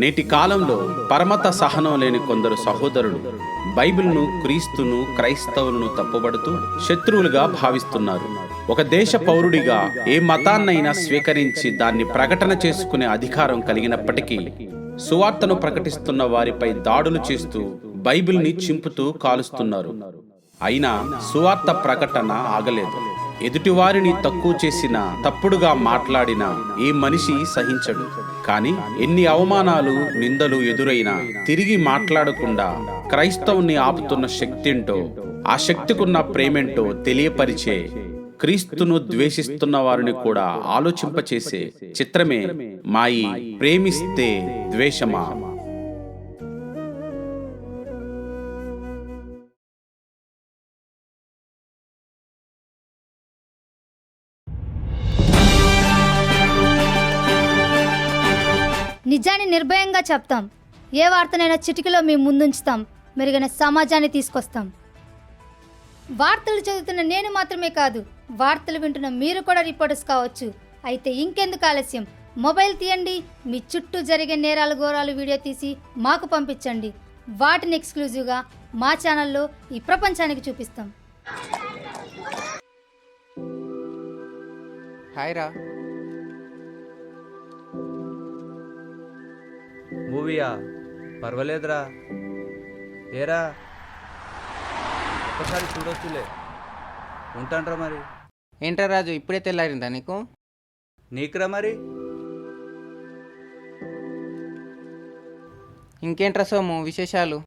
నేటి కాలంలో పరమత సహనం లేని కొందరు సహోదరులు బైబిల్ను, క్రీస్తును, క్రైస్తవులను తప్పుబడుతూ శత్రువులుగా భావిస్తున్నారు. ఒక దేశ పౌరుడిగా ఏ మతాన్నైనా స్వీకరించి దాన్ని ప్రకటన చేసుకునే అధికారం కలిగినప్పటికీ సువార్తను ప్రకటిస్తున్న వారిపై దాడులు చేస్తూ బైబిల్ని చింపుతూ కాలుస్తున్నారు. అయినా సువార్త ప్రకటన ఆగలేదు. ఎదుటివారిని తక్కువ చేసినా, తప్పుడుగా మాట్లాడినా ఏ మనిషి సహించడు. కానీ ఎన్ని అవమానాలు, నిందలు ఎదురైనా తిరిగి మాట్లాడకుండా క్రైస్తవుని ఆపుతున్న శక్తేంటో, ఆ శక్తికున్న ప్రేమేంటో తెలియపరిచే, క్రీస్తును ద్వేషిస్తున్న వారిని కూడా ఆలోచింపచేసే చిత్రమే మా ఈ ప్రేమిస్తే ద్వేషమా. నిజాన్ని నిర్భయంగా చెప్తాం. ఏ వార్తనైనా చిటికలో మీ ముందుంచుతాం. మెరుగైన సమాజాన్ని తీసుకొస్తాం. వార్తలు చదువుతున్న నేను మాత్రమే కాదు, వార్తలు వింటున్న మీరు కూడా రిపోర్టర్స్ కావచ్చు. అయితే ఇంకెందుకు ఆలస్యం, మొబైల్ తీయండి. మీ చుట్టూ జరిగే నేరాలు, ఘోరాలు వీడియో తీసి మాకు పంపించండి. వాటిని ఎక్స్క్లూజివ్గా మా ఛానల్లో ఈ ప్రపంచానికి చూపిస్తాం. హాయ్ రా. మూవీయా? పర్వాలేదురా. ఏరా, ఒక్కసారి చూడొచ్చులే. ఉంటానరా మరి. ఏంట్రా రాజు, ఇప్పుడే తెల్లారిందా నీకు? నీకురా మరి. ఇంకేంట్రా సోము విశేషాలు?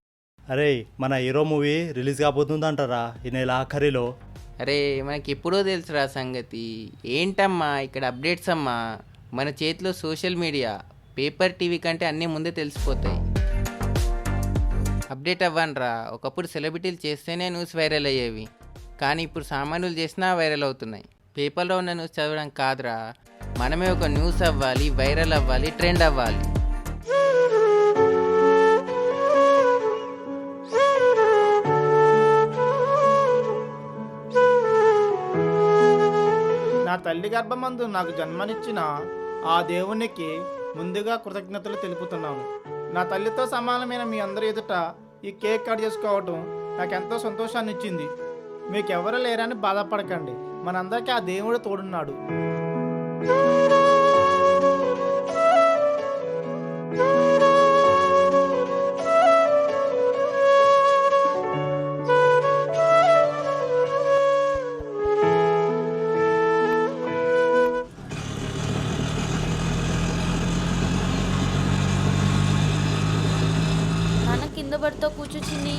అరే, మన హీరో మూవీ రిలీజ్ కాబోతుందంటారా ఈ నెల ఆఖరిలో. అరే, మనకి ఎప్పుడో తెలుసురా సంగతి. ఏంటమ్మా ఇక్కడ అప్డేట్స్ అమ్మా. మన చేతిలో సోషల్ మీడియా, పేపర్, టీవీ కంటే అన్నీ ముందే తెలిసిపోతాయి. అప్డేట్ అవ్వనరా. ఒకప్పుడు సెలబ్రిటీలు చేస్తేనే న్యూస్ వైరల్ అయ్యేవి, కానీ ఇప్పుడు సామాన్యులు చేసినా వైరల్ అవుతున్నాయి. పేపర్లో ఉన్న న్యూస్ చదవడం కాదురా, మనమే ఒక న్యూస్ అవ్వాలి, వైరల్ అవ్వాలి, ట్రెండ్ అవ్వాలి. నా తల్లి గర్భమందు నాకు జన్మనిచ్చిన ఆ దేవునికి ముందుగా కృతజ్ఞతలు తెలుపుతున్నాను. నా తల్లితో సమానమైన మీ అందరి ఎదుట ఈ కేక్ కట్ చేసుకోవటం నాకు ఎంతో సంతోషాన్ని ఇచ్చింది. మీకెవరు లేరని బాధపడకండి, మనందరికీ ఆ దేవుడు తోడున్నాడు. కింద పడితో కూర్చొచ్చింది.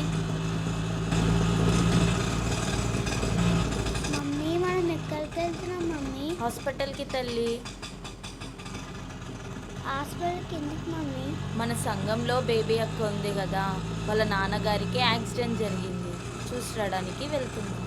మమ్మీ, మనం ఎక్కడికి వెళ్తున్నాం మమ్మీ? హాస్పిటల్కి తల్లి. హాస్పిటల్కి ఎందుకు మమ్మీ? మన సంఘంలో బేబీ అక్క ఉంది కదా, వాళ్ళ నాన్నగారికి యాక్సిడెంట్ జరిగింది, చూసి రావడానికి వెళ్తున్నాం.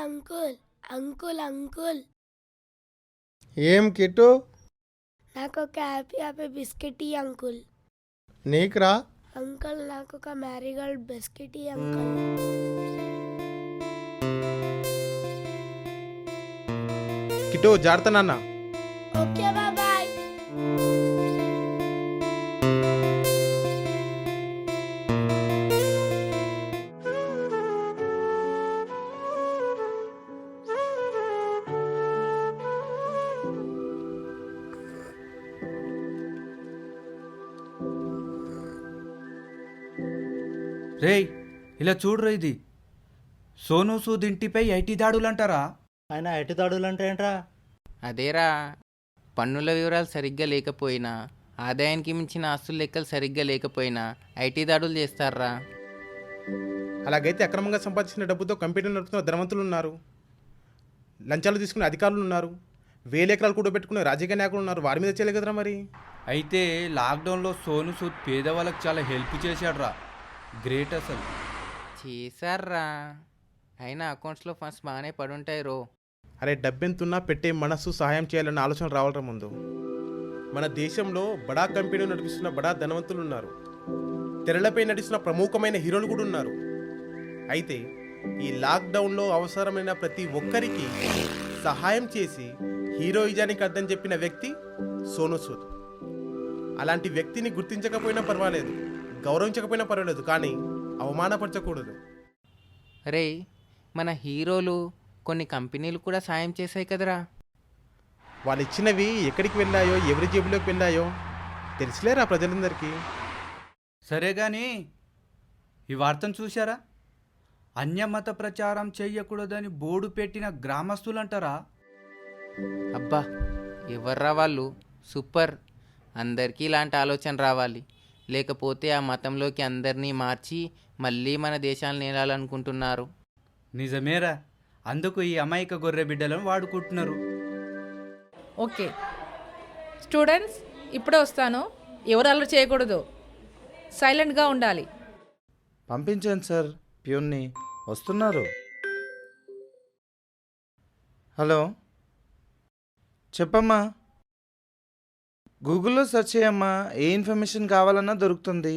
అంకుల్ అంకుల్ అంకుల్ ఏం కిట్టు? నాకు ఒక హ్యాపీ హ్యాపీ బిస్కెట్ ఇయ్యి అంకుల్. నీకురా? అంకుల్, నాకు ఒక మ్యారీగోల్డ్ బిస్కెట్ ఇయ్యి అంకుల్. కిట్టు, జాగ్రత్త నాన్న. Okay bye. రేయ్, ఇలా చూడరా. ఇది సోను సూద్ ఇంటిపై ఐటీ దాడులంటారా? ఆయన ఎటు దాడులు అంటే ఏంట్రా? అదేరా, పన్నుల వివరాలు సరిగ్గా లేకపోయినా, ఆదాయానికి మించిన ఆస్తుల లెక్కలు సరిగ్గా లేకపోయినా ఐటీ దాడులు చేస్తారా. అలాగైతే అక్రమంగా సంపాదించిన డబ్బుతో కంపెనీలు నడుపుతున్న ధనవంతులు ఉన్నారు, లంచాలు తీసుకునే అధికారులు ఉన్నారు, వేల ఎకరాలు కూడా పెట్టుకునే రాజకీయ నాయకులు ఉన్నారు. వారి మీద చేయలేదు కదరా మరి. అయితే లాక్డౌన్లో సోను సూద్ పేదవాళ్ళకి చాలా హెల్ప్ చేశాడ్రా. గ్రేట్ అసలు. చేశారా, అయినా అకౌంట్స్లో ఫండ్స్ బాగానే పడుంటాయి రో. అరే, డబ్బెంతున్నా పెట్టే మనస్సు సహాయం చేయాలన్న ఆలోచన రావాలరా ముందు. మన దేశంలో బడా కంపెనీలు నడిపిస్తున్న బడా ధనవంతులు ఉన్నారు, తెరలపై నటిస్తున్న ప్రముఖమైన హీరోలు కూడా ఉన్నారు. అయితే ఈ లాక్డౌన్లో అవసరమైన ప్రతి ఒక్కరికి సహాయం చేసి హీరోయిజానికి అర్థం చెప్పిన వ్యక్తి సోనూ సూద్. అలాంటి వ్యక్తిని గుర్తించకపోయినా పర్వాలేదు, గౌరవించకపోయినా పర్వాలేదు, కానీ అవమానపరచకూడదు. రే, మన హీరోలు కొన్ని కంపెనీలు కూడా సాయం చేశాయి కదరా. వాళ్ళు ఇచ్చినవి ఎక్కడికి వెళ్ళాయో, ఎవరి జేబులోకి వెళ్ళాయో తెలిసిలేరా ప్రజలందరికీ. సరే కానీ ఈ వార్తను చూశారా? అన్యమత ప్రచారం చెయ్యకూడదని బోర్డు పెట్టిన గ్రామస్తులంటారా? అబ్బా, ఎవర్రా వాళ్ళు? సూపర్. అందరికీ ఇలాంటి ఆలోచన రావాలి, లేకపోతే ఆ మతంలోకి అందరినీ మార్చి మళ్ళీ మన దేశాన్ని నేలాలనుకుంటున్నారు. నిజమేరా, అందుకు ఈ అమాయక గొర్రె బిడ్డలను వాడుకుంటున్నారు. ఓకే స్టూడెంట్స్, ఇప్పుడే వస్తాను. ఎవరు అల్లరి చేయకూడదు, సైలెంట్గా ఉండాలి. పంపించండి సార్, ప్యూన్ని వస్తున్నారు. హలో, చెప్పమ్మా. గూగుల్లో సెర్చ్ చేయమ్మా, ఏ ఇన్ఫర్మేషన్ కావాలన్నా దొరుకుతుంది.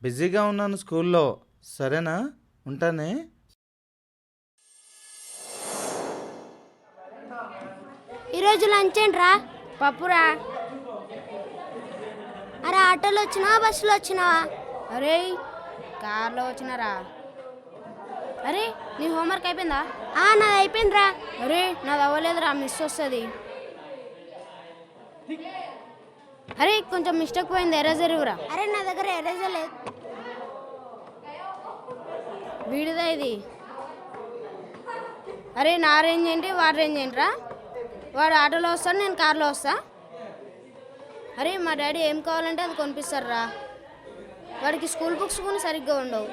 బిజీగా ఉన్నాను స్కూల్లో. సరేనా, ఉంటానే. ఈరోజు లంచ్ ఏంట్రా? పప్పురా. అరే ఆటోలో వచ్చినావా బస్సులో వచ్చినావా? అరే కార్లో వచ్చినారా. అరే నీ హోంవర్క్ అయిపోయిందా? నాది అయిపోయిందిరా. అరే నాది అవ్వలేదురా, మిస్ వస్తుంది. అరే కొంచెం మిస్టేక్ పోయింది, ఎరేజర్ ఇవ్వరా. అరే నా దగ్గర ఎరేజర్ లేదు. వీడిదా ఇది. అరే నా రేంజ్ ఏంటి, వాడి రేంజ్ ఏంట్రా? వాడు ఆటోలో వస్తాడు, నేను కార్లో వస్తా. అరే మా డాడీ ఏం కావాలంటే అది కొనిపిస్తారా. వాడికి స్కూల్ బుక్స్ కూడా సరిగ్గా ఉండవు.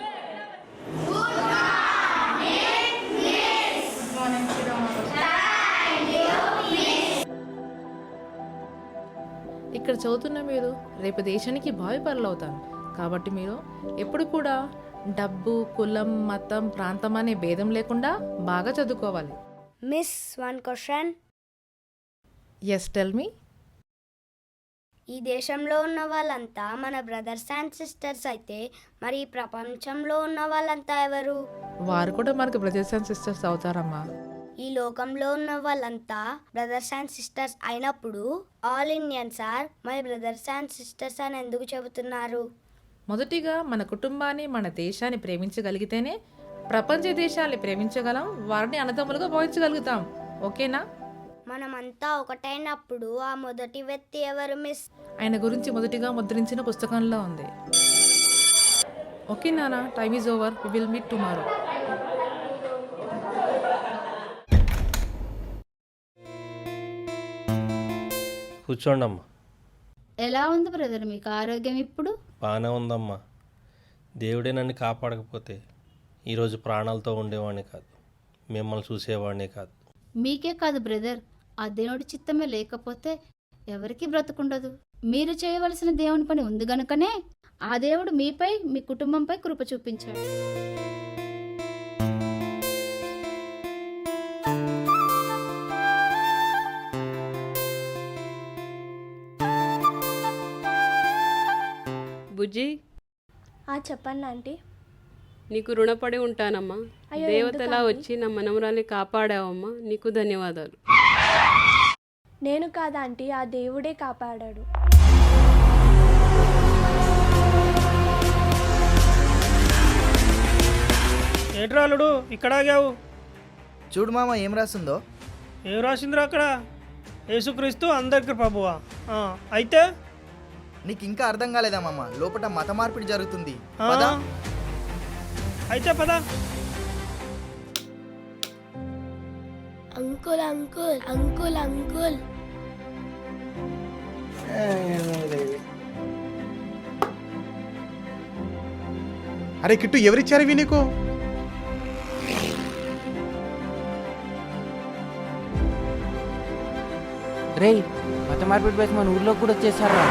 ఇక్కడ చదువుతున్న మీరు రేపు దేశానికి భావి పనులు అవుతారు. కాబట్టి మీరు ఎప్పుడు కూడా డబ్బు, కులం, మతం, ప్రాంతం అనే భేదం లేకుండా బాగా చదువుకోవాలి. Miss, one question. Yes, tell me. ఈ దేశంలో ఉన్న వాళ్ళంతా మన బ్రదర్స్ అండ్ సిస్టర్స్ అయితే మరి ఈ ప్రపంచంలో ఉన్న వాళ్ళంతా ఎవరు? వారు కూడా మనకు బ్రదర్స్ అండ్ సిస్టర్స్ అవుతారమ్మా. ఈ లోకంలో ఉన్న వాళ్ళంతా బ్రదర్స్ అండ్ సిస్టర్స్ అయినప్పుడు all Indians are my brothers and sisters అని ఎందుకు చెబుతున్నారు? మొదటిగా మన కుటుంబాన్ని, మన దేశాన్ని ప్రేమించగలిగితేనే ప్రపంచ దేశాన్ని ప్రేమించగలం, వారిని అన్నదమ్ములుగా భావించగలుగుతాం. ఓకేనా? మనమంతా ఒకటైనప్పుడు ఆ మొదటి వ్యక్తి ఎవరు మిస్? ఆయన గురించి మొదటిగా ముద్రించిన పుస్తకంలో ఉంది. ఓకే నానా, time is over. We will meet tomorrow. కూర్చోండమ్మా. ఎలా ఉంది బ్రదర్ మీకు ఆరోగ్యం ఇప్పుడు? బాగానే ఉందమ్మా. దేవుడే నన్ను కాపాడకపోతే ఈరోజు ప్రాణాలతో ఉండేవాడిని కాదు, మిమ్మల్ని చూసేవాడిని కాదు. మీకే కాదు బ్రదర్, ఆ దేవుడి చిత్తమే లేకపోతే ఎవరికి బ్రతుకుండదు. మీరు చేయవలసిన దేవుని పని ఉంది గనుకనే ఆ దేవుడు మీపై, మీ కుటుంబంపై కృప చూపించాడు. బుజ్జి, చెప్పండి ఆంటీ. నీకు రుణపడి ఉంటానమ్మా. దేవతలా వచ్చి నా మనవరాల్ని కాపాడావమ్మా, నీకు ధన్యవాదాలు. నేను కాదా ఆంటీ, ఆ దేవుడే కాపాడాడు. ఏట్రాలుడు ఇక్కడ ఆగావు? చూడు మామ ఏం రాసిందో. ఏం రాసిందిరా అక్కడ? యేసుక్రీస్తు అందరికి ప్రభువా. అయితే నీకు ఇంకా అర్థం కాలేదా మామ? లోపల మత మార్పిడి జరుగుతుంది. అయితే పద. Uncle uncle uncle uncle. అరే కిట్టు, ఎవరిచ్చారు ఇవి నీకు? రే, మత మార్పిడి బయట మన ఊర్లో కూడా వచ్చేసారా?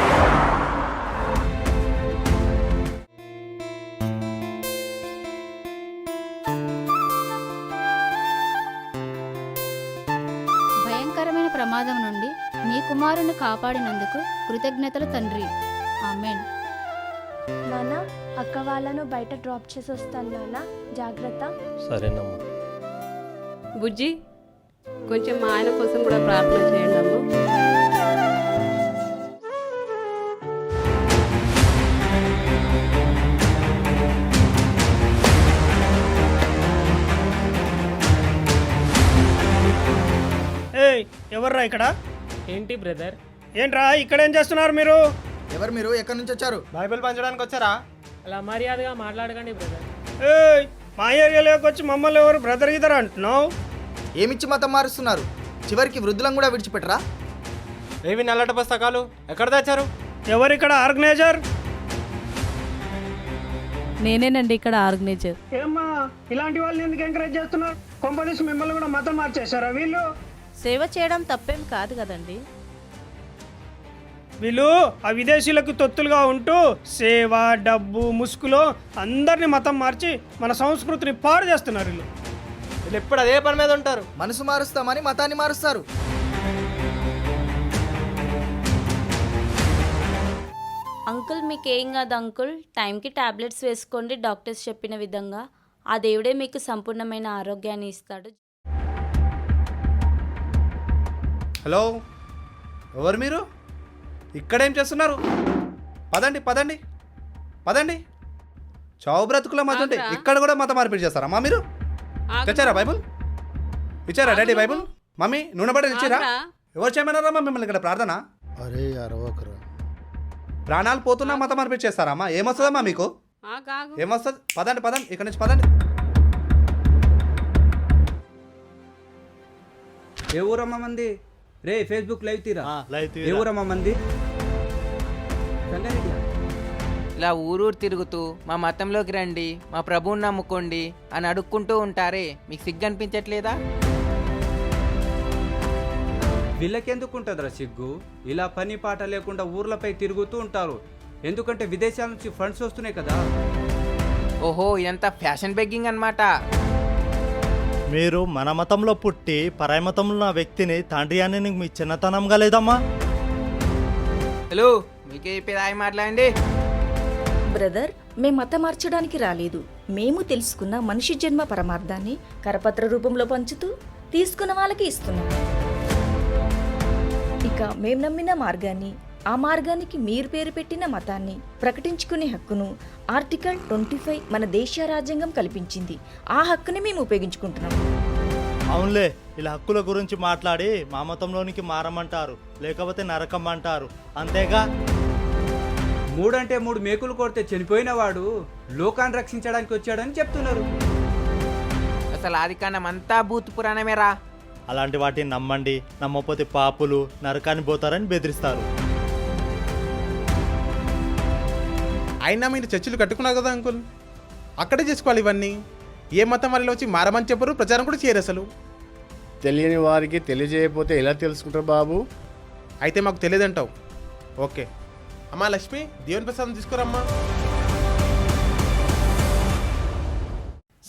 భయంకరమైన ప్రమాదం నుండి నీ కుమారుని కాపాడినందుకు కృతజ్ఞతలు తండ్రి. ఆమేన్. నాన్న అక్క వాళ్ళను బయట డ్రాప్ చేసి వస్తాను నాన్న, జాగ్రత్త. సరేనమ్మా. బుజ్జి కొంచెం మా ఆయన కోసం కూడా ప్రార్థన చేయండి అమ్మా. ఏయ్ ఎవర్రా ఇక్కడ? ఏంటి బ్రదర్? ఏంట్రా ఇక్కడ ఏం చేస్తున్నారు మీరు? ఎవరు మీరు? ఎక్కడి నుంచి వచ్చారు? బైబిల్ పంచడానికి వచ్చారా? అలా మర్యాదగా మాట్లాడకండి బ్రదర్. ఏయ్ మా ఏరియాలోకి వచ్చి మమ్మల్ని ఎవరు బ్రదర్ గిదర్ అంటున్నావు? ఏమిచ్చి మతం మారుస్తున్నారు? చివరికి వృద్ధులను కూడా విడిచిపెట్టరా? ఏవి నల్లట పుస్తకాలు ఎక్కడ తెచ్చారు? ఎవరిక్కడ ఆర్గనైజర్? నేనేనండి ఇక్కడ ఆర్గనైజర్. ఏమ్మా ఇలాంటి వాళ్ళని ఎందుకు ఎంకరేజ్ చేస్తున్నారు? కొంపదీసి మిమ్మల్ని కూడా మతం మార్చేశారా వీళ్ళు? సేవ చేయడం తప్పేం కాదు కదండి. వీళ్ళు ఆ విదేశీయులకు తొత్తులుగా ఉంటూ సేవ, డబ్బు, ముసుగులో అందరినీ మతం మార్చి మన సంస్కృతిని పాడు చేస్తున్నారు వీళ్ళు. వీళ్ళు ఎప్పుడు అదే పని మీద ఉంటారు. మనసు మారుస్తామని మతాన్ని మారుస్తారు. అంకుల్ మీకేం కాదు అంకుల్, టైంకి టాబ్లెట్స్ వేసుకోండి డాక్టర్స్ చెప్పిన విధంగా. ఆ దేవుడే మీకు సంపూర్ణమైన ఆరోగ్యాన్ని ఇస్తాడు. హలో, ఎవరు మీరు? ఇక్కడేం చేస్తున్నారు? పదండి పదండి పదండి. చావు బ్రతుకుల మతం ఇక్కడ కూడా మత మార్పిడి చేస్తారమ్మా మీరు? తెచ్చారా బైబుల్? ఇచ్చారా డాడీ బైబుల్? మమ్మీ నూనె బట్టలు ఇచ్చారా? ఎవరు చేయమన్నారమ్మా మిమ్మల్ని ఇక్కడ ప్రార్థన? అరే అరవకరా, ప్రాణాలు పోతున్నా మత మార్పిడి చేస్తారమ్మా? ఏమొస్తుందమ్మా మీకు? ఏమొస్తుంది? పదండి పదండి ఇక్కడ నుంచి పదండి. ఏ ఊరమ్మా మంది? రే ఫేస్బుక్ లైవ్ తీరా. ఏ ఊరమ్మా మంది? సంగారెడ్డి. ఇలా ఊరూరు తిరుగుతూ మా మతంలోకి రండి, మా ప్రభువుని నమ్ముకోండి అని అడుక్కుంటూ ఉంటారే, మీకు సిగ్గు అనిపించట్లేదా? వీళ్ళకెందుకు ఉంటుందిరా సిగ్గు? ఇలా పని పాట లేకుండా ఊర్లపై తిరుగుతూ ఉంటారు. ఎందుకంటే విదేశాల నుంచి ఫండ్స్ వస్తున్నాయి కదా. ఓహో, ఇదంతా ఫ్యాషన్ బెగ్గింగ్ అన్నమాట. మీరు మన మతంలో పుట్టి పరాయి మతంలో ఉన్న వ్యక్తిని తండ్రి అని నీకు మీ చిన్నతనంగా లేదమ్మా? హలో, మీకే చెప్పేది మాట్లాడండి. బ్రదర్, మేము మతం మార్చడానికి రాలేదు. మేము తెలుసుకున్న మనిషి జన్మ పరమార్థాన్ని కరపత్ర రూపంలో పంచుతూ తీసుకున్న వాళ్ళకి ఇస్తున్నాం. ఇక మేము నమ్మిన మార్గాన్ని, ఆ మార్గానికి మీరు పేరు పెట్టిన మతాన్ని ప్రకటించుకునే హక్కును ఆర్టికల్ 25 మన దేశ రాజ్యాంగం కల్పించింది. ఆ హక్కుని మేము ఉపయోగించుకుంటున్నాం. అవునులే, ఇలా హక్కుల గురించి మాట్లాడి మా మతంలోనికి మారమంటారు, లేకపోతే నరకం అంటారు, అంతేగా? 3 అంటే 3 మేకులు కొడితే చనిపోయిన వాడు లోకాన్ని రక్షించడానికి వచ్చాడని చెప్తున్నారు. అసలు ఆది కాండం అంతా భూత పురాణమేరా. అలాంటి వాటిని నమ్మండి, నమ్మకపోతే పాపులు నరకాన్ని పోతారని బెదిరిస్తారు. అయినా మీరు చర్చిలు కట్టుకున్నారు కదా అంకుల్, అక్కడే చేసుకోవాలి ఇవన్నీ. ఏ మతం వాళ్ళు వచ్చి మారమని చెప్పరు, ప్రచారం కూడా చేయరు. అసలు తెలియని వారికి తెలియజేయకపోతే ఎలా తెలుసుకుంటారు బాబు? అయితే మాకు తెలియదంటావు. ఓకే అమ్మా లక్ష్మి, దేవుని ప్రసాదం తీసుకురమ్మా.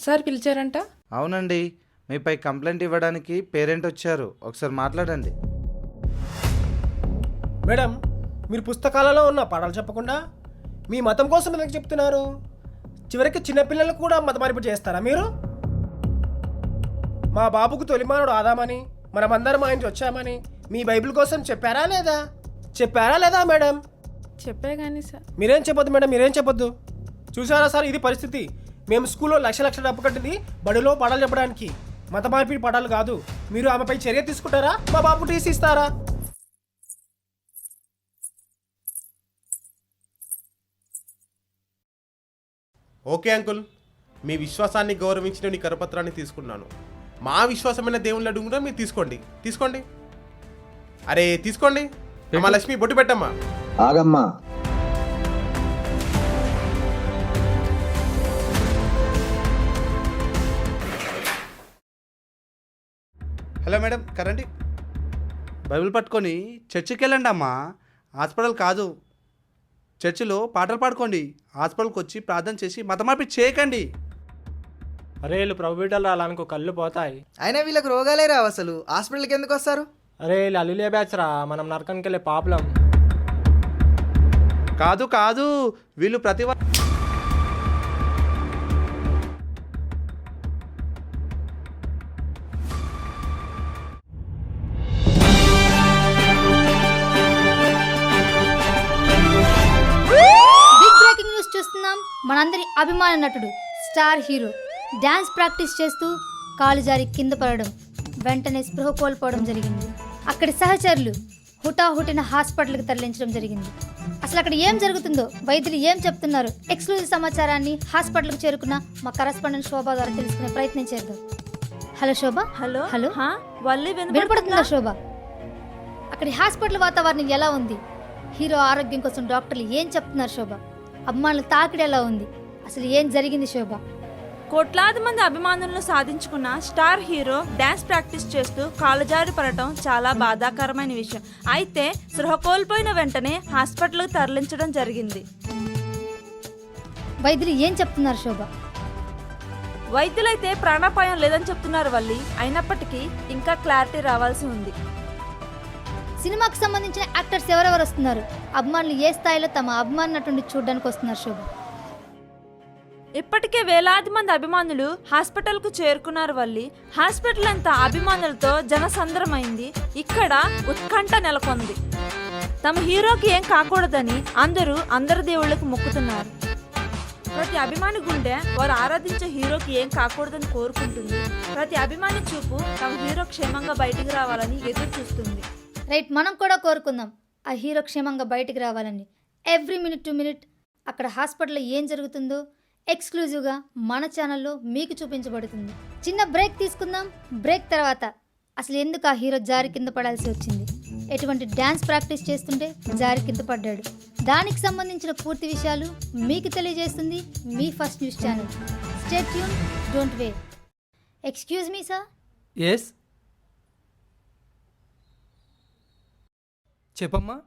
సార్ పిలిచారంట? అవునండి, మీపై కంప్లైంట్ ఇవ్వడానికి పేరెంట్ వచ్చారు, ఒకసారి మాట్లాడండి. మేడం, మీరు పుస్తకాలలో ఉన్న పాఠాలు చెప్పకుండా మీ మతం కోసం ఎందుకు చెప్తున్నారు? చివరికి చిన్నపిల్లలకు కూడా మత మార్పిడి చేస్తారా మీరు? మా బాబుకు తొలిమానుడు ఆదామని, మనమందరం ఆయన వచ్చామని మీ బైబిల్ కోసం చెప్పారా లేదా? చెప్పారా లేదా మేడం? చెప్పే కానీ సార్. మీరేం చెప్పొద్దు మేడం, మీరేం చెప్పొద్దు. చూసారా సార్, ఇది పరిస్థితి. మేము స్కూల్లో లక్ష డబ్బు కట్టింది బడిలో పాఠాలు చెప్పడానికి, మత మార్పిడి పాఠాలు కాదు. మీరు ఆమెపై చర్య తీసుకుంటారా? మా బాబు టీసీ ఇస్తారా? ఓకే అంకుల్, మీ విశ్వాసాన్ని గౌరవించిన నీ కరపత్రాన్ని తీసుకున్నాను. మా విశ్వాసమైన దేవుళ్ళ అడుగు కూడా మీరు తీసుకోండి. తీసుకోండి, అరే తీసుకోండి. అమ్మా లక్ష్మి, బొట్టు పెట్టమ్మా. ఆగమ్మా. Hello madam, కరండి. బైబిల్ పట్టుకొని చర్చికి వెళ్ళండి అమ్మా, హాస్పిటల్ కాదు. చర్చిలో పాటలు పాడుకోండి, హాస్పిటల్కి వచ్చి ప్రార్థన చేసి మత మార్పిడి చేయకండి. అరే వీళ్ళు ప్రభు బిడ్డలు రాలనుకో, కళ్ళు పోతాయి. అయినా వీళ్ళకి రోగాలే రావు, అసలు హాస్పిటల్కి ఎందుకు వస్తారు? అరే వీళ్ళు అల్లులే బ్యాచ్ రా, మనం నరకానికి వెళ్ళే పాపలం. కాదు కాదు, వీళ్ళు ప్రతి బిగ్ బ్రేకింగ్ న్యూస్ చూస్తున్నాం. మనందరి అభిమాన నటుడు స్టార్ హీరో డ్యాన్స్ ప్రాక్టీస్ చేస్తూ కాలు జారి కింద పడడం, వెంటనే స్పృహ కోల్పోవడం జరిగింది. అక్కడి సహచరులు హుటాహుటిన హాస్పిటల్కి తరలించడం జరిగింది. అసలు అక్కడ ఏం జరుగుతుందో, వైద్యులు ఏం చెప్తున్నారు, ఎక్స్క్లూజివ్ సమాచారాన్ని హాస్పిటల్కి చేరుకున్న మా కరెస్పాండెంట్ శోభ ద్వారా తెలుసుకునే ప్రయత్నం చేద్దాం. హలో శోభ. హలో హలో, వల్లి వినపడుతుందా శోభ? అక్కడి హాస్పిటల్ వాతావరణం ఎలా ఉంది? హీరో ఆరోగ్యం కోసం డాక్టర్లు ఏం చెప్తున్నారు శోభ? అభిమానుల తాకిడి ఎలా ఉంది? అసలు ఏం జరిగింది శోభ? కోట్లాది మంది అభిమానులను సాధించుకున్న స్టార్ హీరో డ్యాన్స్ ప్రాక్టీస్ చేస్తూ కాలుజారి పడటం చాలా బాధాకరమైన విషయం. అయితే స్పృహ కోల్పోయిన వెంటనే హాస్పిటల్కి తరలించడం జరిగింది. వైద్యులు ఏం చెప్తున్నారు శోభ? వైద్యులైతే ప్రాణాపాయం లేదని చెప్తున్నారు వల్లి. అయినప్పటికీ ఇంకా క్లారిటీ రావాల్సి ఉంది. సినిమాకి సంబంధించిన యాక్టర్స్ ఎవరెవరు వస్తున్నారు? అభిమానులు ఏ స్థాయిలో తమ అభిమాన నటుడిని చూడడానికి వస్తున్నారు శోభ? ఇప్పటికే వేలాది మంది అభిమానులు హాస్పిటల్కు చేరుకున్నారు వల్లి. హాస్పిటల్ అంతా అభిమానులతో జనసంద్రమైంది. ఇక్కడ ఉత్కంఠ నెలకొంది. తమ హీరోకి ఏం కాకూడదని అందరు దేవుళ్ళకు మొక్కుతున్నారు. ప్రతి అభిమాని గుండె వారు ఆరాధించే హీరోకి ఏం కాకూడదని కోరుకుంటుంది. ప్రతి అభిమాని చూపు తమ హీరో క్షేమంగా బయటికి రావాలని ఎదురు చూస్తుంది. రైట్, మనం కూడా కోరుకుందాం ఆ హీరో క్షేమంగా బయటికి రావాలని. ఎవ్రీ మినిట్ టు మినిట్ అక్కడ హాస్పిటల్లో ఏం జరుగుతుందో ఎక్స్క్లూజివ్గా మన ఛానల్లో మీకు చూపించబడుతుంది. చిన్న బ్రేక్ తీసుకుందాం. బ్రేక్ తర్వాత అసలు ఎందుకు ఆ హీరో జారి కింద పడాల్సి వచ్చింది, ఎటువంటి డ్యాన్స్ ప్రాక్టీస్ చేస్తుంటే జారి కింద పడ్డాడు, దానికి సంబంధించిన పూర్తి విషయాలు మీకు తెలియజేస్తుంది మీ first news channel. Stay tune, don't way. Excuse me sir. Yes, చెప్పమ్మా.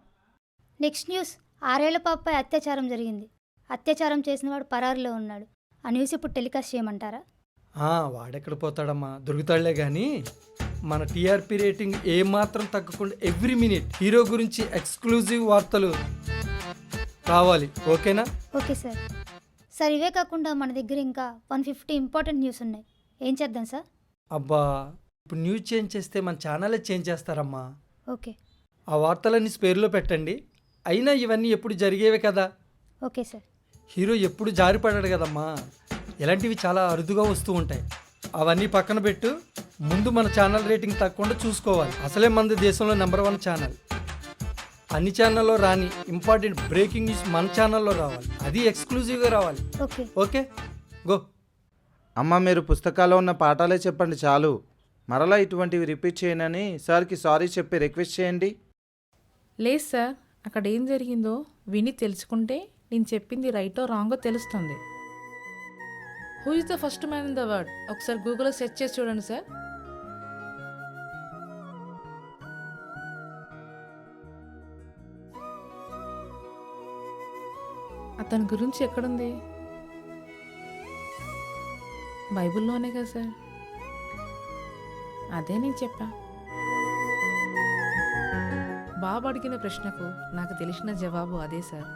నెక్స్ట్ న్యూస్, 6 ఏళ్ల పాపపై అత్యాచారం జరిగింది. అత్యాచారం చేసిన వాడు పరారులో ఉన్నాడు. ఆ న్యూస్ ఇప్పుడు టెలికాస్ట్ చేయమంటారా? వాడెక్కడ పోతాడమ్మా, దొరుకుతాడులే. కానీ మన టీఆర్పీ రేటింగ్ ఏమాత్రం తగ్గకుండా ఎవ్రీ మినిట్ హీరో గురించి ఎక్స్క్లూజివ్ వార్తలు కావాలి. ఓకేనా? Okay sir. సార్, ఇవే కాకుండా మన దగ్గర ఇంకా 150 ఇంపార్టెంట్ న్యూస్ ఉన్నాయి. ఏం చేద్దాం సార్? అబ్బా, ఇప్పుడు న్యూస్ చేంజ్ చేస్తే మన ఛానలే చేంజ్ చేస్తారమ్మా. ఓకే. ఆ వార్తలన్నీ స్పేర్లో పెట్టండి. అయినా ఇవన్నీ ఎప్పుడు జరిగేవే కదా. Okay sir. హీరో ఎప్పుడు జారిపడ్డాడు కదమ్మా. ఇలాంటివి చాలా అరుదుగా వస్తూ ఉంటాయి. అవన్నీ పక్కన పెట్టు. ముందు మన ఛానల్ రేటింగ్ తగ్గకుండా చూసుకోవాలి. అసలే మన దేశంలో నెంబర్ 1 ఛానల్. అన్ని ఛానల్లో రాని ఇంపార్టెంట్ బ్రేకింగ్ న్యూస్ మన ఛానల్లో రావాలి. అది ఎక్స్క్లూజివ్గా రావాలి. ఓకే. Okay, go. అమ్మ, మీరు పుస్తకాల్లో ఉన్న పాఠాలే చెప్పండి చాలు. మరలా ఇటువంటివి రిపీట్ చేయనని సార్కి సారీ చెప్పి రిక్వెస్ట్ చేయండి. లేదు సార్, అక్కడ ఏం జరిగిందో విని తెలుసుకుంటే నేను చెప్పింది రైటో రాంగో తెలుస్తుంది. Who is the first man in the world? ఒకసారి గూగుల్లో సెర్చ్ చేసి చూడండి సార్. అతని గురించి ఎక్కడుంది? బైబిల్లోనే కదా సార్. అదే నేను చెప్పా. బాబు అడిగిన ప్రశ్నకు నాకు తెలిసిన జవాబు అదే సార్.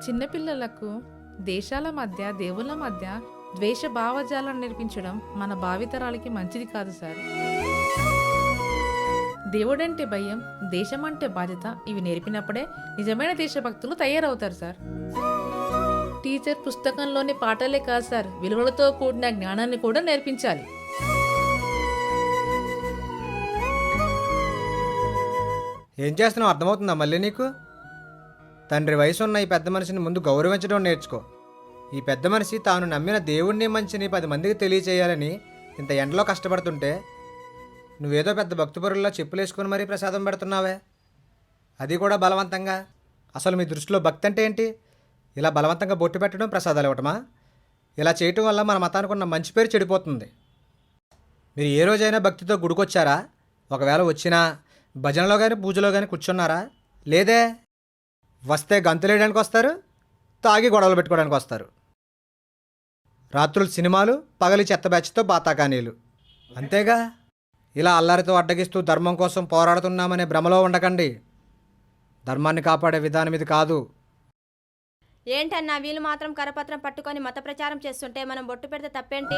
చిన్నపిల్లలకు దేశాల మధ్య, దేవుళ్ళ మధ్య ద్వేష భావజాలను నేర్పించడం మన భావితరాలకి మంచిది కాదు సార్. దేవుడంటే భయం, దేశం అంటే బాధ్యత, ఇవి నేర్పినప్పుడే నిజమైన దేశభక్తులు తయారవుతారు సార్. టీచర్ పుస్తకంలోని పాఠాలే కాదు సార్, విలువలతో కూడిన జ్ఞానాన్ని కూడా నేర్పించాలి. ఏం చేస్తున్నావు అర్థమవుతుందా మళ్ళీ నీకు? తండ్రి వయసు ఉన్న ఈ పెద్ద మనిషిని ముందు గౌరవించడం నేర్చుకో. ఈ పెద్ద మనిషి తాను నమ్మిన దేవుణ్ణి మంచిని 10 మందికి తెలియచేయాలని ఇంత ఎండలో కష్టపడుతుంటే నువ్వేదో పెద్ద భక్తిపరుల్లో చెప్పులేసుకొని మరీ ప్రసాదం పెడుతున్నావే, అది కూడా బలవంతంగా. అసలు మీ దృష్టిలో భక్తి అంటే ఏంటి? ఇలా బలవంతంగా బొట్టు పెట్టడం, ప్రసాదాలు ఇవ్వటమా? ఇలా చేయటం వల్ల మన మతానికి ఉన్న మంచి పేరు చెడిపోతుంది. మీరు ఏ రోజైనా భక్తితో గుడికొచ్చారా? ఒకవేళ వచ్చినా భజనలో కానీ పూజలో కానీ కూర్చున్నారా? లేదే. వస్తే గంతులేయడానికి వస్తారు, తాగి గొడవలు పెట్టుకోవడానికి వస్తారు. రాత్రులు సినిమాలు, పగలి చెత్త బ్యాచ్తో బాతాకానీలు. అంతేగా. ఇలా అల్లరితో అడ్డగిస్తూ ధర్మం కోసం పోరాడుతున్నామనే భ్రమలో ఉండకండి. ధర్మాన్ని కాపాడే విధానం ఇది కాదు. ఏంటన్నా వీళ్ళు మాత్రం కరపత్రం పట్టుకొని మత ప్రచారం చేస్తుంటే మనం బొట్టు పెడితే తప్పేంటి?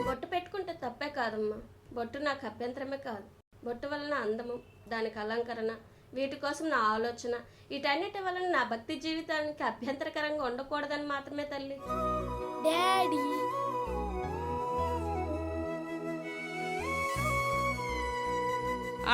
బొట్టు పెట్టుకుంటే తప్పే కాదమ్మా. బొట్టు నాకు అభ్యంతరమే కాదు. బొట్టు వలన అందము, దానికి అలంకరణ, వీటి కోసం నా ఆలోచన, వీటన్నిటి వలన నా భక్తి జీవితానికి అభ్యంతరకరంగా ఉండకూడదని మాత్రమే తల్లి. డాడీ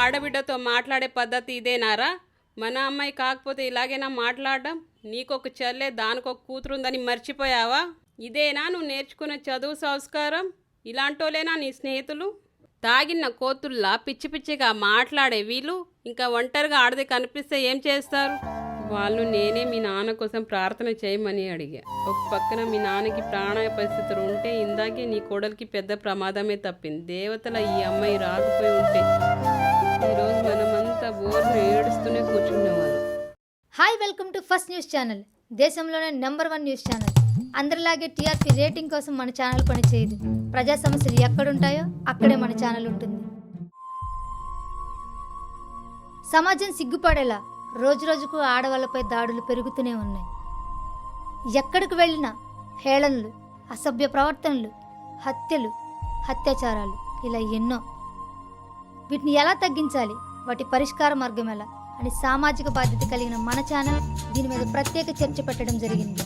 ఆడబిడ్డతో మాట్లాడే పద్ధతి ఇదేనారా? మన అమ్మాయి కాకపోతే ఇలాగైనా మాట్లాడడం? నీకొక చెల్లె, దానికొక కూతురుందని మర్చిపోయావా? ఇదేనా నువ్వు నేర్చుకునే చదువు సంస్కారం? ఇలాంటోలేనా నీ స్నేహితులు? తాగిన కోతుల్లా పిచ్చి పిచ్చిగా మాట్లాడే వీళ్ళు ఇంకా ఒంటరిగా ఆడదే కనిపిస్తే ఏం చేస్తారు? వాళ్ళు నేనే మీ నాన్న కోసం ప్రార్థన చేయమని అడిగా. ఒక పక్కన మీ నాన్నకి ప్రాణాయ పరిస్థితులు ఉంటే ఇందాకే నీ కోడలికి పెద్ద ప్రమాదమే తప్పింది. దేవతల ఈ అమ్మాయి రాకపోయి ఉంటే ఈరోజు మనమంతా బోర్ను ఏడుస్తూనే కూర్చునేవాళ్ళం. Hi, welcome to first news channel, దేశంలోనే నెంబర్ 1 న్యూస్ ఛానల్. అందరిలాగే టీఆర్పీ రేటింగ్ కోసం మన ఛానల్ పనిచేయదు. ప్రజా సమస్యలు ఎక్కడుంటాయో అక్కడే మన ఛానల్ ఉంటుంది. సమాజం సిగ్గుపడేలా రోజు రోజుకు ఆడవాళ్ళపై దాడులు పెరుగుతూనే ఉన్నాయి. ఎక్కడికి వెళ్ళినా హేళనలు, అసభ్య ప్రవర్తనలు, హత్యలు, అత్యాచారాలు, ఇలా ఎన్నో. వీటిని ఎలా తగ్గించాలి, వాటి పరిష్కార మార్గం ఎలా అని సామాజిక బాధ్యత కలిగిన మన ఛానల్ దీని మీద ప్రత్యేక చర్చ పెట్టడం జరిగింది.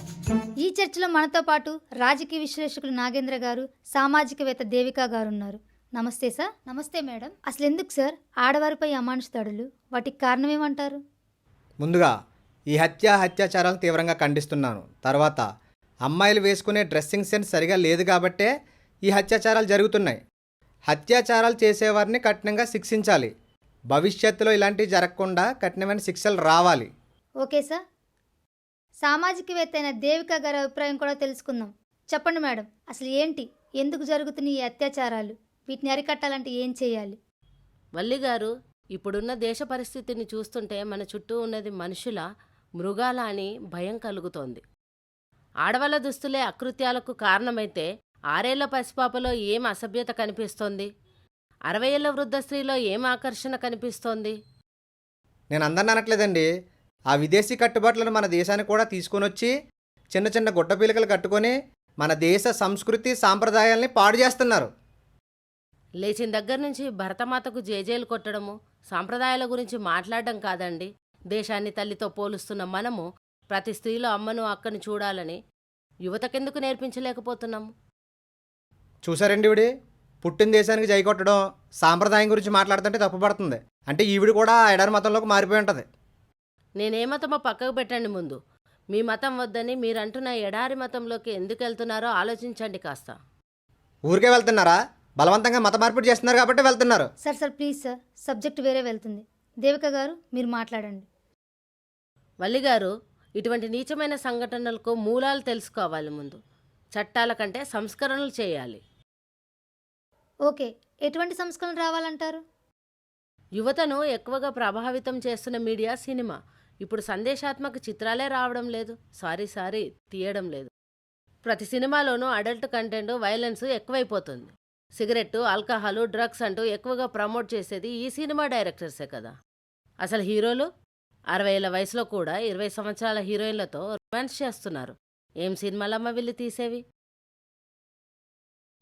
ఈ చర్చలో మనతో పాటు రాజకీయ విశ్లేషకులు నాగేంద్ర గారు, సామాజికవేత్త దేవికా గారు ఉన్నారు. నమస్తే సార్. నమస్తే మేడం. అసలు ఎందుకు సార్ ఆడవారిపై అమానుష దాడులు? వాటికి కారణం ఏమంటారు? ముందుగా ఈ అత్యాచారాలను తీవ్రంగా ఖండిస్తున్నాను. తర్వాత అమ్మాయిలు వేసుకునే డ్రెస్సింగ్ సెన్స్ సరిగా లేదు కాబట్టే ఈ అత్యాచారాలు జరుగుతున్నాయి. అత్యాచారాలు చేసేవారిని కఠినంగా శిక్షించాలి. భవిష్యత్తులో ఇలాంటివి జరగకుండా కఠినమైన శిక్షలు రావాలి. Okay sir. సామాజికవేత్త అయిన దేవికా గారి అభిప్రాయం కూడా తెలుసుకుందాం. చెప్పండి మేడం, అసలు ఏంటి, ఎందుకు జరుగుతున్న ఈ అత్యాచారాలు? వీటిని అరికట్టాలంటే ఏం చేయాలి? వల్లి గారు, ఇప్పుడున్న దేశ పరిస్థితిని చూస్తుంటే మన చుట్టూ ఉన్నది మనుషుల, మృగాల అని భయం కలుగుతోంది. ఆడవాళ్ళ దుస్తులే అకృత్యాలకు కారణమైతే 6 ఏళ్ల పసిపాపలో ఏం అసభ్యత కనిపిస్తోంది? 60 ఏళ్ల వృద్ధ స్త్రీలో ఏం ఆకర్షణ కనిపిస్తోంది? నేను అందరిని అనట్లేదండి. ఆ విదేశీ కట్టుబాట్లను మన దేశానికి కూడా తీసుకొని వచ్చి చిన్న చిన్న గుడ్డ పీలికలు కట్టుకొని మన దేశ సంస్కృతి సాంప్రదాయాల్ని పాడు చేస్తున్నారు. లేచిన దగ్గర నుంచి భరతమాతకు జేజేలు కొట్టడము, సాంప్రదాయాల గురించి మాట్లాడడం కాదండి. దేశాన్ని తల్లితో పోలుస్తున్న మనము ప్రతి స్త్రీలో అమ్మను, అక్కను చూడాలని యువతకెందుకు నేర్పించలేకపోతున్నాము? చూసారండి, ఈవిడి పుట్టిన దేశానికి జై కొట్టడం, సాంప్రదాయం గురించి మాట్లాడుతుంటే తప్పుపడుతుంది. అంటే ఈవిడ కూడా ఎడారి మతంలోకి మారిపోయి ఉంటుంది. నేనే మతమో పక్కకు పెట్టండి. ముందు మీ మతం వద్దని మీరంటున్న ఎడారి మతంలోకి ఎందుకు వెళ్తున్నారో ఆలోచించండి కాస్త. ఊరికే వెళ్తున్నారా? బలవంతంగా మత మార్పిడి చేస్తున్నారు కాబట్టి వెళ్తున్నారు. సార్ ప్లీజ్ సార్, సబ్జెక్ట్ వేరే వెళ్తుంది. దేవిక గారు మీరు మాట్లాడండి. వల్లి గారు, ఇటువంటి నీచమైన సంఘటనలకు మూలాలు తెలుసుకోవాలి. ముందు చట్టాల కంటే సంస్కరణలు చేయాలి. ఓకే, ఎటువంటి సంస్కరణ రావాలంటారు? యువతను ఎక్కువగా ప్రభావితం చేస్తున్న మీడియా సినిమా. ఇప్పుడు సందేశాత్మక చిత్రాలే రావడం లేదు, సారీ తీయడం లేదు. ప్రతి సినిమాలోనూ అడల్ట్ కంటెంట్, వైలెన్స్ ఎక్కువైపోతుంది. సిగరెట్టు, ఆల్కహాలు, డ్రగ్స్ అంటూ ఎక్కువగా ప్రమోట్ చేసేది ఈ సినిమా డైరెక్టర్సే కదా. అసలు హీరోలు 60 ఏళ్ల వయసులో కూడా 20 సంవత్సరాల హీరోయిన్లతో రొమాన్స్ చేస్తున్నారు. ఏం సినిమాలమ్మ వీళ్ళు తీసేవి?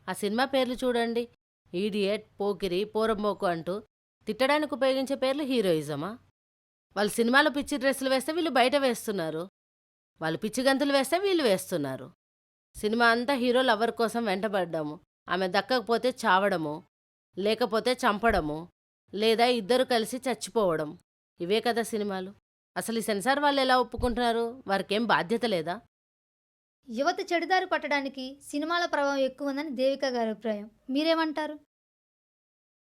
ఆ సినిమా పేర్లు చూడండి. ఈడియట్, పోకిరి, పోరంబోకు అంటూ తిట్టడానికి ఉపయోగించే పేర్లు హీరోయిజమా? వాళ్ళు సినిమాలో పిచ్చి డ్రెస్సులు వేస్తే వీళ్ళు బయట వేస్తున్నారు. వాళ్ళు పిచ్చి గంతులు వేస్తే వీళ్ళు వేస్తున్నారు. సినిమా అంతా హీరో లవర్ కోసం వెంటబడ్డాము, ఆమె దక్కకపోతే చావడము, లేకపోతే చంపడము, లేదా ఇద్దరు కలిసి చచ్చిపోవడం. ఇవే కదా సినిమాలు. అసలు ఈ సెన్సార్ వాళ్ళు ఎలా ఒప్పుకుంటున్నారు? వారికేం బాధ్యత లేదా? యువత చెడుదారి పట్టడానికి సినిమాల ప్రభావం ఎక్కువ ఉందని దేవిక గారి అభిప్రాయం. మీరేమంటారు?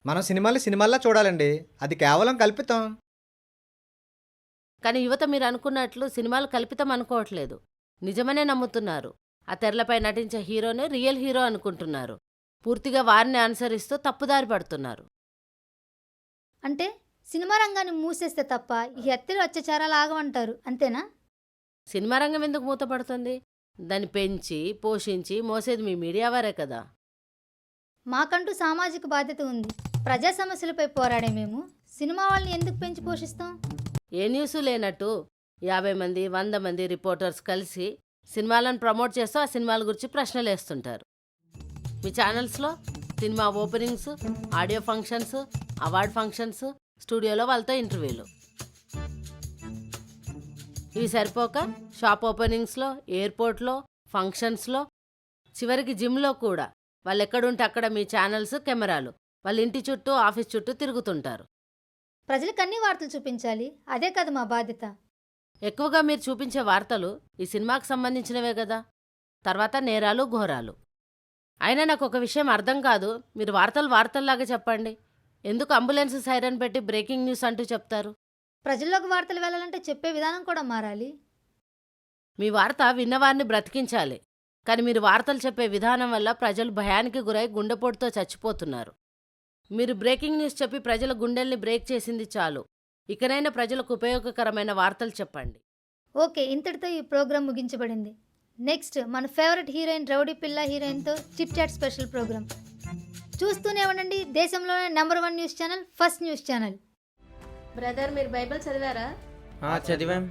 మనం సినిమాల్లా చూడాలండి. అది కేవలం కల్పితం. కానీ యువత మీరు అనుకున్నట్లు సినిమాలు కల్పితం అనుకోవట్లేదు, నిజమనే నమ్ముతున్నారు. ఆ తెరలపై నటించే హీరోనే రియల్ హీరో అనుకుంటున్నారు. పూర్తిగా వారిని అనుసరిస్తూ తప్పుదారి పడుతున్నారు. అంటే సినిమా రంగాన్ని మూసేస్తే తప్ప ఈ హత్యలు, అత్యాచారాలు ఆగమంటారు, అంతేనా? సినిమా రంగం ఎందుకు మూతపడుతుంది? దాన్ని పెంచి పోషించి మోసేది మీ మీడియా వారే కదా. మాకంటూ సామాజిక బాధ్యత ఉంది. ప్రజా సమస్యలపై పోరాడే మేము సినిమా వాళ్ళని ఎందుకు పెంచి పోషిస్తాం? ఏ న్యూస్ లేనట్టు 50 మంది 100 మంది రిపోర్టర్స్ కలిసి సినిమాలను ప్రమోట్ చేస్తూ ఆ సినిమాల గురించి ప్రశ్నలు వేస్తుంటారు. మీ ఛానల్స్లో cinema openings, audio functions, award functions, స్టూడియోలో వాళ్ళతో ఇంటర్వ్యూలు. ఇవి సరిపోక షాప్ ఓపెనింగ్స్లో, ఎయిర్పోర్ట్లో, ఫంక్షన్స్లో, చివరికి జిమ్లో కూడా వాళ్ళు ఎక్కడుంటే అక్కడ మీ ఛానల్స్, కెమెరాలు వాళ్ళ ఇంటి చుట్టూ, ఆఫీస్ చుట్టూ తిరుగుతుంటారు. ప్రజలకు అన్ని వార్తలు చూపించాలి, అదే కదా మా బాధ్యత. ఎక్కువగా మీరు చూపించే వార్తలు ఈ సినిమాకి సంబంధించినవే కదా, తర్వాత నేరాలు, ఘోరాలు. అయినా నాకు ఒక విషయం అర్థం కాదు, మీరు వార్తల్లాగా చెప్పండి. ఎందుకు అంబులెన్స్ సైరన్ పెట్టి బ్రేకింగ్ న్యూస్ అంటూ చెప్తారు? ప్రజల్లోకి వార్తలు వెళ్ళాలంటే చెప్పే విధానం కూడా మారాలి. మీ వార్త విన్నవారిని బ్రతికించాలి, కానీ మీరు వార్తలు చెప్పే విధానం వల్ల ప్రజలు భయానికి గురై గుండెపోటుతో చచ్చిపోతున్నారు. మీరు బ్రేకింగ్ న్యూస్ చెప్పి ప్రజల గుండెల్ని బ్రేక్ చేసింది చాలు. ఇకనైనా ప్రజలకు ఉపయోగకరమైన వార్తలు చెప్పండి. ఓకే, ఇంతటితో ఈ ప్రోగ్రాం ముగించబడింది. నెక్స్ట్ మన ఫేవరెట్ హీరోయిన్ రౌడీ పిల్ల హీరోయిన్తో చిట్ చాట్ స్పెషల్ ప్రోగ్రామ్ చూస్తూనే ఉండండి. దేశంలోనే #1 news channel, first news channel. Brother, మీరు బైబిల్ చదివారా? చదివాం.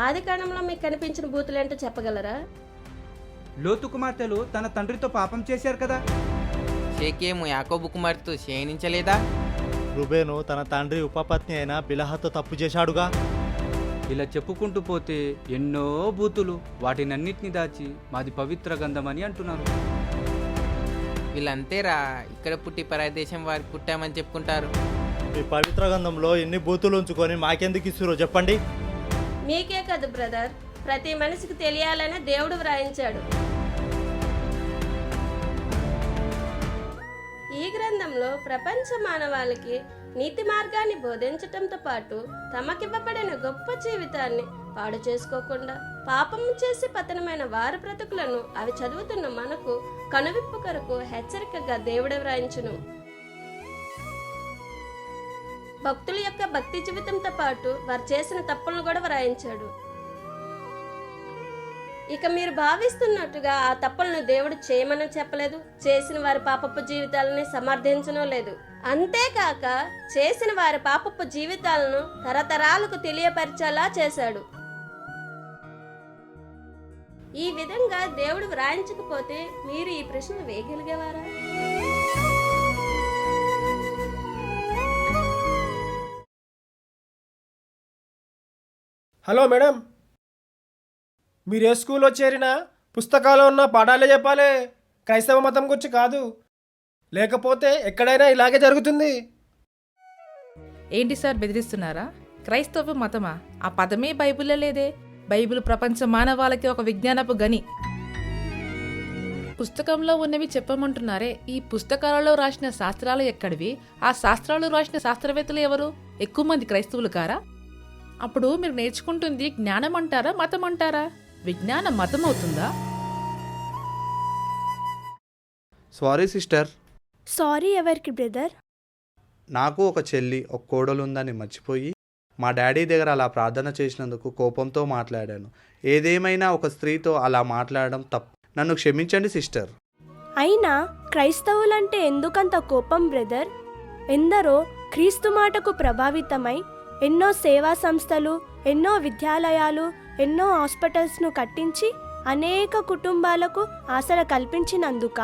ఆది కాండంలో మీకు కనిపించిన బూతులేంటో చెప్పగలరా? లోతు కుమార్తెలు తన తండ్రితో పాపం చేశారు కదా. షేకేము యాకోబు కుమార్తెతో క్షయించలేదా? రుబేను తన తండ్రి ఉపపత్ని అయిన బిలహతో తప్పు చేశాడుగా. ఇలా చెప్పుకుంటూ పోతే ఎన్నో బూతులు, వాటినన్నిటిని దాచి మాది పవిత్ర గంధమని అంటున్నారు. వీళ్ళంతేరా, ఇక్కడ పుట్టి పరాదేశం వారికి పుట్టామని చెప్పుకుంటారు. మీ పవిత్ర గంధంలో ఎన్ని బూతులు ఉంచుకొని మాకెందుకు ఇస్తురో చెప్పండి. మీకే కాదు బ్రదర్, ప్రతి మనిషికి తెలియాలనే దేవుడు వ్రాయించాడు. ఈ గ్రంథంలో ప్రపంచ మానవాళికి నీతి మార్గాన్ని బోధించటంతో పాటు తమకివ్వబడిన గొప్ప జీవితాన్ని పాడు చేసుకోకుండా పాపము చేసి పతనమైన వారి బ్రతుకులను అవి చదువుతున్న మనకు కనువిప్పు కొరకు హెచ్చరికగా దేవుడు వ్రాయించును. భక్తుల యొక్క భక్తి జీవితంతో పాటు వారు చేసిన తప్పులను కూడా వ్రాయించాడు. ఇక మీరు భావిస్తున్నట్టుగా ఆ తప్పులను దేవుడు చేయమని చెప్పలేదు, చేసిన వారి పాపపు జీవితాలని సమర్థించనో లేదు. అంతేకాక చేసిన వారి పాపపు జీవితాలను తరతరాలకు తెలియపరిచేలా చేశాడు. ఈ విధంగా దేవుడు వ్రాయించకపోతే మీరు ఈ ప్రశ్న వేయగలిగేవారా? హలో మేడం, మీరు ఏ స్కూల్లో చేరినా పుస్తకాల్లో ఉన్న పాఠాలే చెప్పాలి, క్రైస్తవ మతం గురించి కాదు. లేకపోతే ఎక్కడైనా ఇలాగే జరుగుతుంది. ఏంటి సార్ బెదిరిస్తున్నారా? క్రైస్తవ మతమా? ఆ పదమే బైబిల్లో లేదే. బైబిల్ ప్రపంచ మానవాళికి ఒక విజ్ఞానపు గని. పుస్తకంలో ఉన్నవి చెప్పమంటున్నారే, ఈ పుస్తకాలలో రాసిన శాస్త్రాలు ఎక్కడివి? ఆ శాస్త్రాలు రాసిన శాస్త్రవేత్తలు ఎవరు? ఎక్కువ మంది క్రైస్తవులు కారా? అప్పుడు మీరు నేర్చుకుంటుంది జ్ఞానం అంటారా, మతం అంటారా? విజ్ఞానం మతం అవుతుందా? Sorry sister. సారీ ఎవరికి బ్రదర్? నాకు ఒక చెల్లి, ఒక కోడలు ఉందని మర్చిపోయి మా డాడీ దగ్గర అలా ప్రార్థన చేసినందుకు కోపంతో మాట్లాడాను. ఏదేమైనా ఒక స్త్రీతో అలా మాట్లాడడం తప్పు. నన్ను క్షమించండి సిస్టర్. అయినా క్రైస్తవులంటే ఎందుకంత కోపం బ్రదర్? ఎందరో క్రీస్తు మాటకు ప్రభావితమై ఎన్నో సేవా సంస్థలు, ఎన్నో విద్యాలయాలు, ఎన్నో హాస్పిటల్స్ను కట్టించి అనేక కుటుంబాలకు ఆశలు కల్పించినందుక,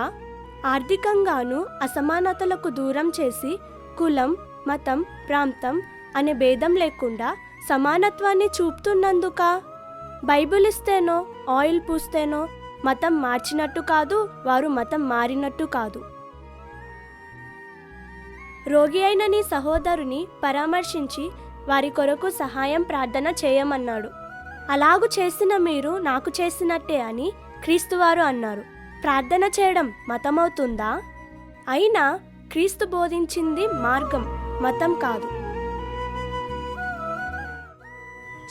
ఆర్థికంగాను అసమానతలకు దూరం చేసి కులం, మతం, ప్రాంతం అనే భేదం లేకుండా సమానత్వాన్ని చూపుతున్నందుక, బైబిల్ ఇస్తేనో ఆయిల్ పూస్తేనో మతం మార్చినట్టు కాదు, వారు మతం మారినట్టు కాదు. రోగి అయిన నీ సహోదరుని పరామర్శించి వారి కొరకు సహాయం ప్రార్థన చేయమన్నాడు. అలాగు చేసిన మీరు నాకు చేసినట్టే అని క్రీస్తువారు అన్నారు. ప్రార్థన చేయడం మతమవుతుందా? అయినా క్రీస్తు బోధించింది మార్గం, మతం కాదు.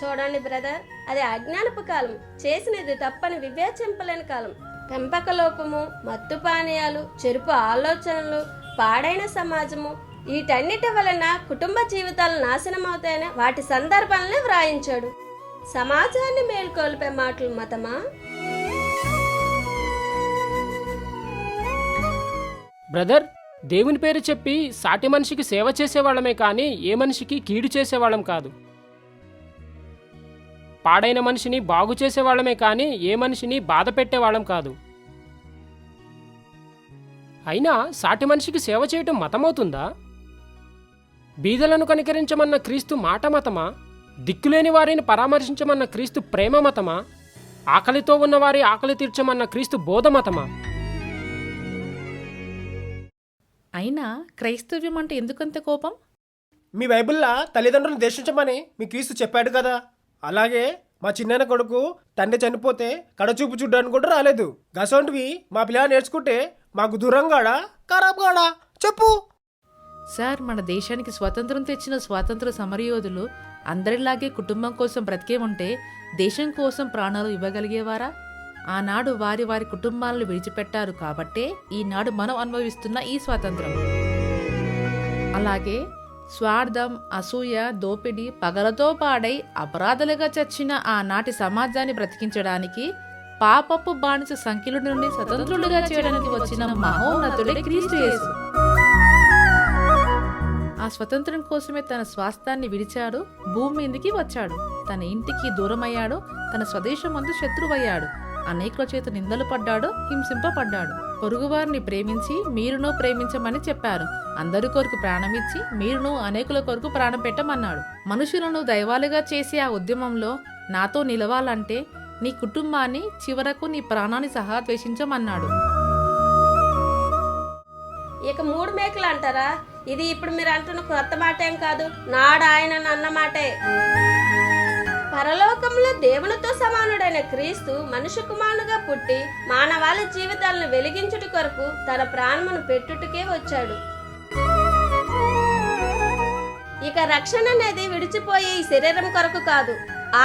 చూడండి బ్రదర్, అది అజ్ఞానపు కాలం, చేసినది తప్పని వివేచింపలేని కాలం. పెంపకలోపము, మత్తు పానీయాలు, చెరుపు ఆలోచనలు, పాడైన సమాజము, వీటన్నిటి వలన కుటుంబ జీవితాలు నాశనం అవుతాయని వాటి సందర్భాలనే వ్రాయించాడు. సమాజాన్ని మేల్కొల్పే మాటలు మతమా? బ్రదర్, దేవుని పేరు చెప్పి సాటి మనిషికి సేవ చేసేవాళ్ళమే కానీ ఏ మనిషికి కీడు చేసేవాళ్ళం కాదు. పాడైన మనిషిని బాగు చేసేవాళ్ళమే కానీ ఏ మనిషిని బాధ పెట్టేవాళ్ళం కాదు. అయినా సాటి మనిషికి సేవ చేయటం మతమవుతుందా? బీదలను కనికరించమన్న క్రీస్తు మాట మతమా? దిక్కులేని వారిని పరామర్శించమన్న క్రీస్తు ప్రేమ మతమా? ఆకలితో ఉన్నవారి ఆకలి తీర్చమన్న క్రీస్తు బోధ మతమా? అయినా క్రైస్తవ్యం అంటే ఎందుకంత కోపం? మీ బైబిల్లో తల్లిదండ్రులను ద్వేషించమని మీ క్రీస్తు చెప్పాడు కదా. అలాగే మా చిన్న కొడుకు తండ్రి చనిపోతే కడచూపు చూడ్డానికి కూడా రాలేదు. గసొంటివి మా పిల్లలు నేర్చుకుంటే మాకు దూరంగాడా ఖరాబ్గాడా చెప్పు. సార్, మన దేశానికి స్వాతంత్రం తెచ్చిన స్వాతంత్ర సమరయోధులు అందరిలాగే కుటుంబం కోసం బ్రతికే ఉంటే దేశం కోసం ప్రాణాలు ఇవ్వగలిగేవారా? ఆనాడు వారి వారి కుటుంబాలను విడిచిపెట్టారు కాబట్టే ఈనాడు మనం అనుభవిస్తున్న ఈ స్వాతంత్రం. అలాగే స్వార్థం, అసూయ, దోపిడీ పగలతో పాడై అపరాధలుగా చచ్చిన ఆనాటి సమాజాన్ని బ్రతికించడానికి, పాపపు బానిస సంఖ్యల నుండి స్వతంత్రులుగా చేయడానికి వచ్చిన మహోన్నతుడే క్రీస్తు యేసు. ఆ స్వతంత్రం కోసమే తన స్వాస్థాన్ని విడిచాడు, భూమి మీదకి వచ్చాడు, తన ఇంటికి దూరమయ్యాడు, తన స్వదేశమందు శత్రువయ్యాడు, అనేకుల చేత నిందలు పడ్డాడు, హింసింపబడ్డాడు. పొరుగువారిని ప్రేమించి మీరును ప్రేమించమని చెప్పారు. అందరి కొరకు ప్రాణమిచ్చి మీరును అనేకుల కొరకు ప్రాణం పెట్టమన్నాడు. మనుషులను దైవాలుగా చేసే ఆ ఉద్యమంలో నాతో నిలవాలంటే నీ కుటుంబాన్ని, చివరకు నీ ప్రాణాన్ని సహా ద్వేషించమన్నాడు. ఇక 3 మేకలు అంటారా? ఇది ఇప్పుడు మీరు అంటున్న కొత్త మాటేం కాదు, నాడు ఆయన అన్న మాటే. పరలోకంలో దేవునితో సమానుడైన క్రీస్తు మనుష్య కుమారునిగా పుట్టి మానవాళి జీవితాలను వెలిగించుట కొరకు తన ప్రాణమును పెట్టుటకే వచ్చాడు. ఇక రక్షణ అనేది విడిచిపోయే ఈ శరీరం కొరకు కాదు,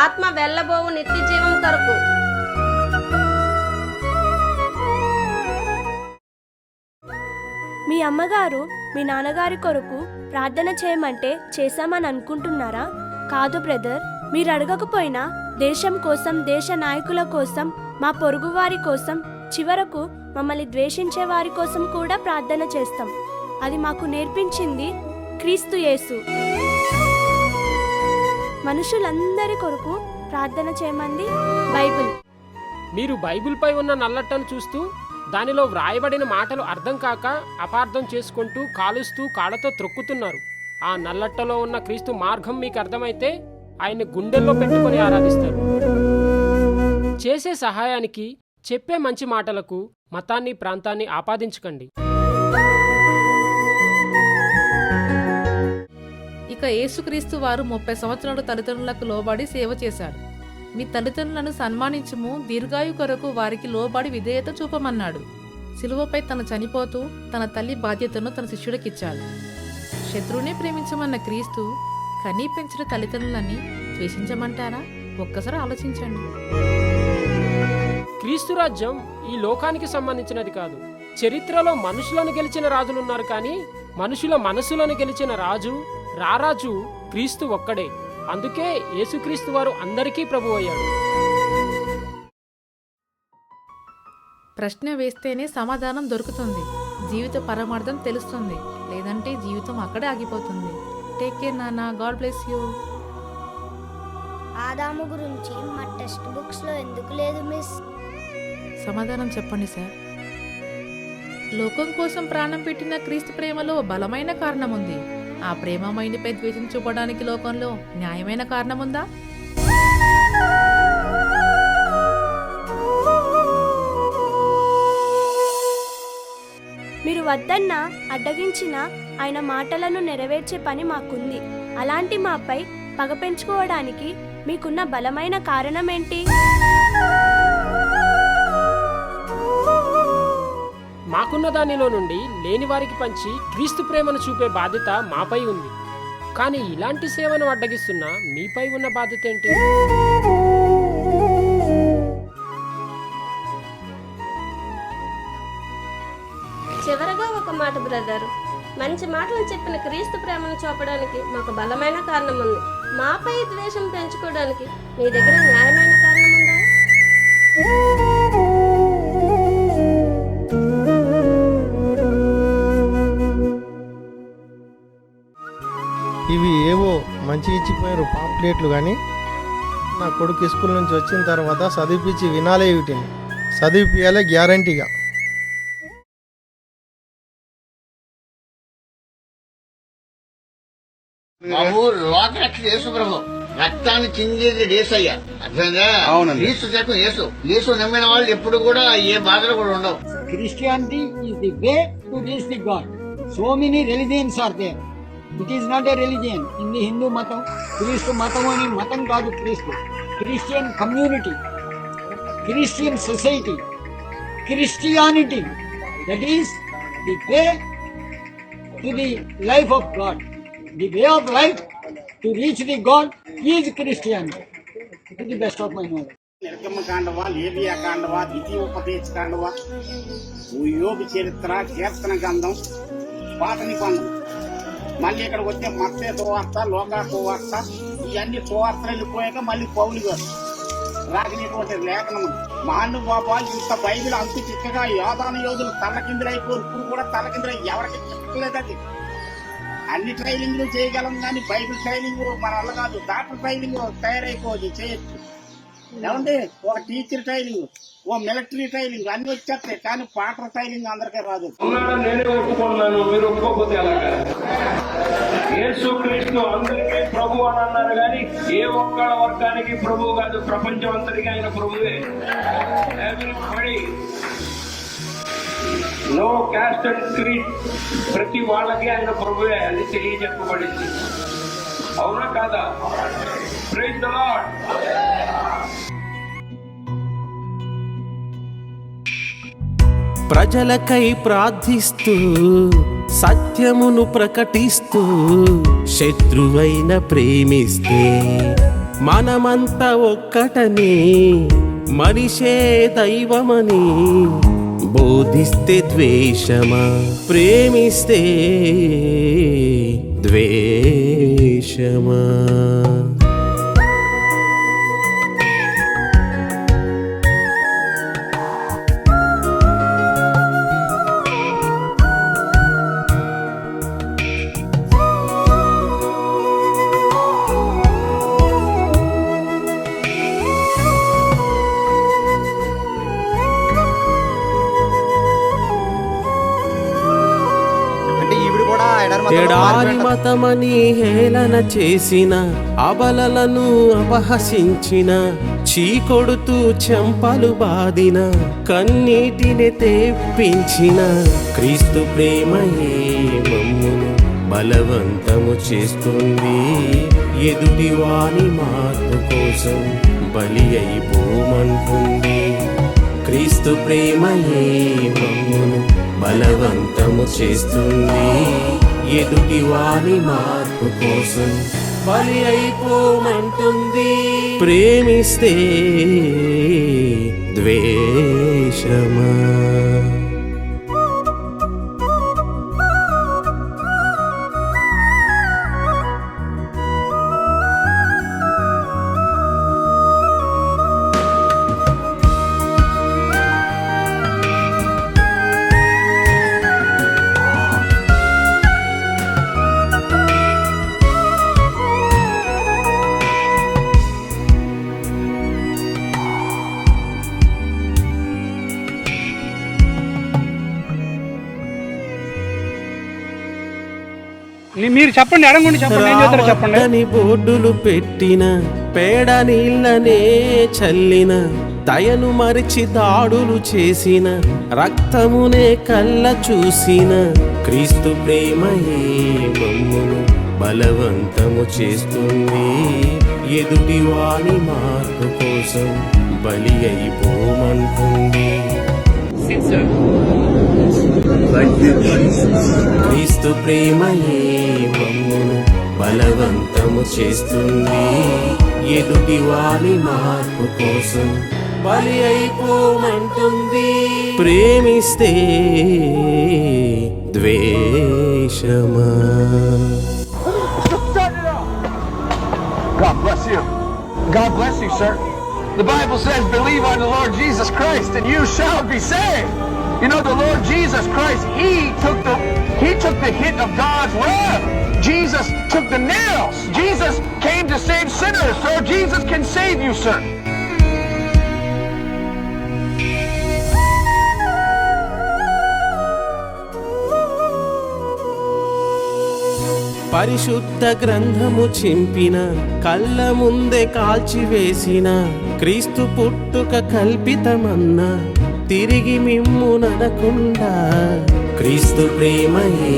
ఆత్మ వెళ్ళబోవు నిత్య జీవం కొరకు. మీ అమ్మగారు మీ నాన్నగారి కొరకు ప్రార్థన చేయమంటే చేశామని అనుకుంటున్నారా? కాదు బ్రదర్, మీరు అడగకపోయినా దేశం కోసం, దేశ నాయకుల కోసం, మా పొరుగువారి కోసం, చివరకు మమ్మల్ని ద్వేషించే వారి కోసం కూడా ప్రార్థన చేస్తాం. అది మాకు నేర్పించింది క్రీస్తు యేసు. మనుషులందరి కొరకు ప్రార్థన చేయమంది బైబిల్. మీరు బైబిల్పై ఉన్న నల్లట్టను చూస్తూ దానిలో వ్రాయబడిన మాటలు అర్థం కాక అపార్థం చేసుకుంటూ కాలుస్తూ కాళ్ళతో త్రొక్కుతున్నారు. ఆ నల్లట్టలో ఉన్న క్రీస్తు మార్గం మీకు అర్థమైతే ఆయన్ని గుండెల్లో పెట్టుకొని ఆరాధిస్తారు. చేసే సహాయానికి, చెప్పే మంచి మాటలకు మతాన్ని, ప్రాంతాన్ని ఆపాదించకండి. ఇక యేసుక్రీస్తు వారు 30 సంవత్సరాలు తల్లిదండ్రులకు లోబడి సేవ చేశాడు. మీ తల్లిదండ్రులను సన్మానించుము, దీర్ఘాయు కొరకు వారికి లోబడి విధేయత చూపమన్నాడు. సిలువపై తను చనిపోతూ తన తల్లి బాధ్యతను తన శిష్యుడికిచ్చాడు. శత్రువునే ప్రేమించమన్న క్రీస్తు కనీ పెంచిన తల్లిదండ్రులని ద్వేషించమంటారా? ఒక్కసారి ఆలోచించండి. క్రీస్తు రాజ్యం ఈ లోకానికి సంబంధించినది కాదు. చరిత్రలో మనుషులను గెలిచిన రాజులున్నారు కానీ మనుషుల మనసులను గెలిచిన రారాజు క్రీస్తు ఒక్కడే. అందుకే యేసుక్రీస్తు వారు అందరికీ ప్రభు అయ్యాడు. ప్రశ్న వేస్తేనే సమాధానం దొరుకుతుంది, జీవిత పరమార్థం తెలుస్తుంది, లేదంటే జీవితం అక్కడే ఆగిపోతుంది. టేక్ కేర్ నాన్న, గాడ్ బ్లెస్ యూ. ఆదాము గురించి మా టెక్స్ట్ బుక్స్లో ఎందుకు లేదు మిస్? సమాధానం చెప్పండి సార్. లోకం కోసం ప్రాణం పెట్టిన క్రీస్తు ప్రేమలో బలమైన కారణం ఉంది. ఆ ప్రేమమైనపై ద్వేషం చూపడానికి లోకంలో న్యాయమైన కారణం ఉందా? మీరు వద్దన్నా అడ్డగించిన ఆయన మాటలను నెరవేర్చే పని మాకుంది. అలాంటి మాపై పగ పెంచుకోవడానికి మీకున్న బలమైన కారణం ఏంటి? మాకున్న దానిలో నుండి లేని వారికి పంచి క్రీస్తు ప్రేమను చూపే బాధ్యత మాపై ఉంది. కానీ ఇలాంటి సేవను అడ్డగిస్తున్న మీపై ఉన్న బాధ్యత ఏంటి? చివరగా ఒక మాట బ్రదర్, మంచి మాటలు చెప్పిన క్రీస్తు ప్రేమను చూపడానికి మాకు బలమైన కారణం ఉంది. మాపై ద్వేషం పెంచుకోవడానికి మీ దగ్గర న్యాయమైన కారణం ఉందా? నుంచి ఇచ్చిపోయారు పాంప్లెట్లు కానీ నా కొడుకు స్కూల్ నుంచి వచ్చిన తర్వాత చదివిపించి వినాలే వీటిని చదివిపియాలే గ్యారంటీగా. బాబు లోకరక్షణ యేసు ప్రభు రక్తాన్ని చిందేది యేసయ్య. అర్థంగా యేసు చెప్పిన యేసు నమ్మిన వాళ్ళు ఎప్పుడు కూడా ఏ బాధలు కూడా ఉండవు. Christianity is the way to reach the God. So many religions are there. It is not a religion. In the Hindu matam, Christu matam ani matam kaadu Christu. Christian community, Christian society, Christianity. That is the way to the life of God. The way of life to reach the God is Christianity. To the best of my knowledge. నిర్గమ కాండవా, లేవియా కాండవా, ద్వితీయోపదేశ కాండవా, యోగి చరిత్ర, కీర్తన గ్రంథం, పాత నిబంధన, మళ్ళీ ఇక్కడికి వచ్చే మత్తయి సువార్త, లోకా సువార్త, ఇవన్నీ సువార్తలు వెళ్ళిపోయాక మళ్ళీ పౌలు గారు రాసినటువంటి లేఖనం మహానుభావాలు ఇంత బైబిల్ అంతు చిక్కగా యోధాను యోధులు తల్లకిందులైపోరు. ఇప్పుడు కూడా తల్లకిందులై ఎవరికి చిక్కలేదు. అది అన్ని ట్రైనింగ్లు చేయగలం కానీ బైబిల్ ట్రైనింగ్ మన వల్ల కాదు. డాక్టర్ ట్రైనింగ్ తయారైపోదు, చేయొచ్చు. ఏమండి, ఒక టీచర్ ట్రైనింగ్, ఓ మిలిటరీ ట్రైనింగ్ అన్ని వచ్చేస్తాయి కానీ పాటర్ ట్రైనింగ్ అందరికీ రాదు. నేనే ఒప్పుకున్నాను, మీరు ఒప్పుకోకపోతే ఎలాగా? యేసు క్రీస్తు అందరికీ ప్రభు అని అన్నారు కానీ ఏ ఒక్క వర్గానికి ప్రభు కాదు, ప్రపంచం అందరికీ ఆయన ప్రభువే. Everybody, no caste and creed, ప్రతి వాళ్ళకి ఆయన ప్రభువే అని తెలియజెప్పబడింది. అవునా కాదా? Praise the Lord. ప్రజలకై ప్రార్థిస్తూ సత్యమును ప్రకటిస్తూ శత్రువైన ప్రేమిస్తే మనమంతా ఒక్కటని మనిషే దైవమని బోధిస్తే ద్వేషమా, ప్రేమిస్తే ద్వేషమా. ఎడారి మతమని హేళన చేసిన, అబలలను అపహసించిన, చీకొడుతూ చెంపలు బాదిన, కన్నీటిని తెప్పించిన క్రీస్తు ప్రేమయే మమ్మును బలవంతము చేస్తుంది. ఎదుటి వాని మార్పు కోసం బలి అయిపోమంటుంది. క్రీస్తు ప్రేమయే మమ్మును బలవంతము చేస్తుంది. ఎదుటి వారి మార్పు కోసం బలి అయిపోమంటుంది. ప్రేమిస్తే ద్వేషమా. మీరు చెప్పండి, అడగండి, చెప్పండి, ఏం చేస్తారో చెప్పండి. బోర్డులు పెట్టిన, పేడ నీళ్ళనే చల్లిన, దయను మరిచి దాడులు చేసిన, రక్తమునే కళ్ళ చూసిన క్రీస్తు ప్రేమయే మమ్మును బలవంతము చేస్తుంది. ఎదుటి వాని మార్పు కోసం బలి అయిపోమంటుంది. క్రీస్తు ప్రేమయే మమ్మును బలవంతము చేస్తుంది. ఎదుటి వారి మార్పు కోసం బలి అయిపోమంటుంది. ప్రేమిస్తే ద్వేషమా. God bless you. God bless you, sir. The Bible says, believe on the Lord Jesus Christ and you shall be saved. You know, the Lord Jesus Christ, He took the hit of God's wrath. Jesus took the nails. Jesus to save sinners, so Jesus can save you, sir. పరిశుద్ధ గ్రంథము చింపిన కళ్ళ ముందే కాల్చివేసిన క్రీస్తు పుట్టుక కల్పితమన్న తిరిగి మిమ్ము నడకుండా క్రీస్తు ప్రేమయే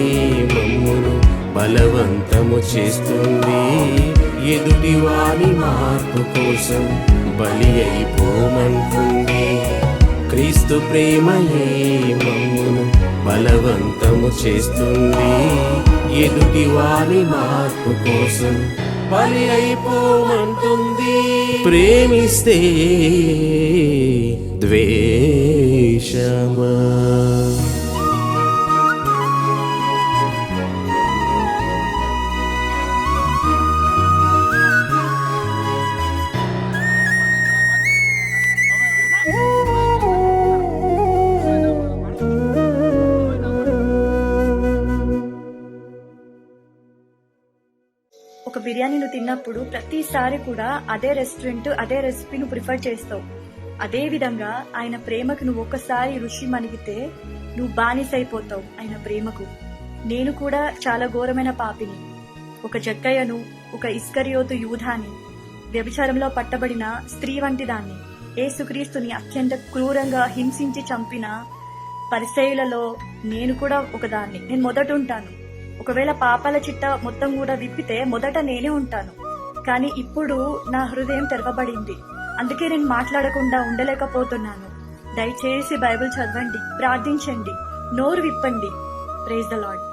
మమ్మును బలవంతము చేస్తుంది ఎదుటి వారి మార్పు కోసం బలి అయిపోమంటుంది క్రీస్తు ప్రేమయే మమ్మును బలవంతము చేస్తుంది ఎదుటి వారి మార్పు కోసం బలి అయిపోమంటుంది ప్రేమిస్తే ద్వేషమా ఒక బిర్యానీ నువ్వు తిన్నప్పుడు ప్రతిసారి కూడా అదే రెస్టారెంట్ అదే రెసిపీ నువ్వు ప్రిఫర్ చేస్తావు. అదే విధంగా ఆయన ప్రేమకు నువ్వు ఒక్కసారి రుచి మణిగితే నువ్వు బానిసైపోతావు ఆయన ప్రేమకు. నేను కూడా చాలా ఘోరమైన పాపిని, ఒక జక్కయ్యను, ఒక ఇస్కరియోతు యూదాని, వ్యభిచారంలో పట్టబడిన స్త్రీ వంటి దాన్ని, యేసుక్రీస్తుని అత్యంత క్రూరంగా హింసించి చంపిన పరిసయ్యులలో నేను కూడా ఒకదాన్ని. నేను మొదట ఉంటాను. ఒకవేళ పాపాల చిట్ట మొత్తం కూడా విప్పితే మొదట నేనే ఉంటాను. కానీ ఇప్పుడు నా హృదయం తెరవబడింది, అందుకే నేను మాట్లాడకుండా ఉండలేకపోతున్నాను. దయచేసి బైబిల్ చదవండి, ప్రార్థించండి, నోరు విప్పండి. Praise the lord.